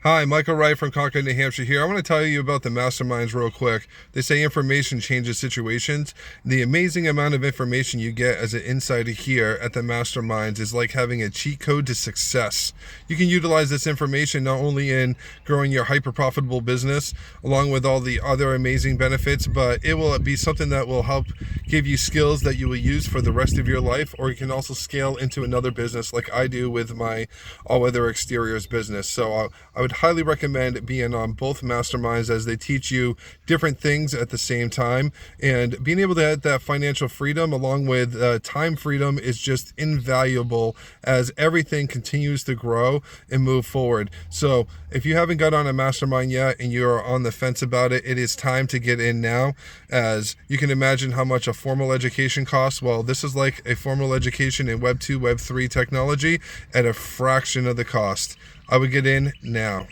Hi, Michael Wright from Concord, New Hampshire here. I want to tell you about the Masterminds real quick. They say information changes situations. The amazing amount of information you get as an insider here at the Masterminds is like having a cheat code to success. You can utilize this information not only in growing your hyper-profitable business, along with all the other amazing benefits, but it will be something that will help give you skills that you will use for the rest of your life, or you can also scale into another business like I do with my all-weather exteriors business. So I would highly recommend being on both masterminds as they teach you different things at the same time, and being able to have that financial freedom along with time freedom is just invaluable as everything continues to grow and move forward. So if you haven't got on a mastermind yet and you're on the fence about it, it is time to get in now. As you can imagine how much a formal education costs. Well, this is like a formal education in Web 2, Web 3 technology at a fraction of the cost. I would get in now.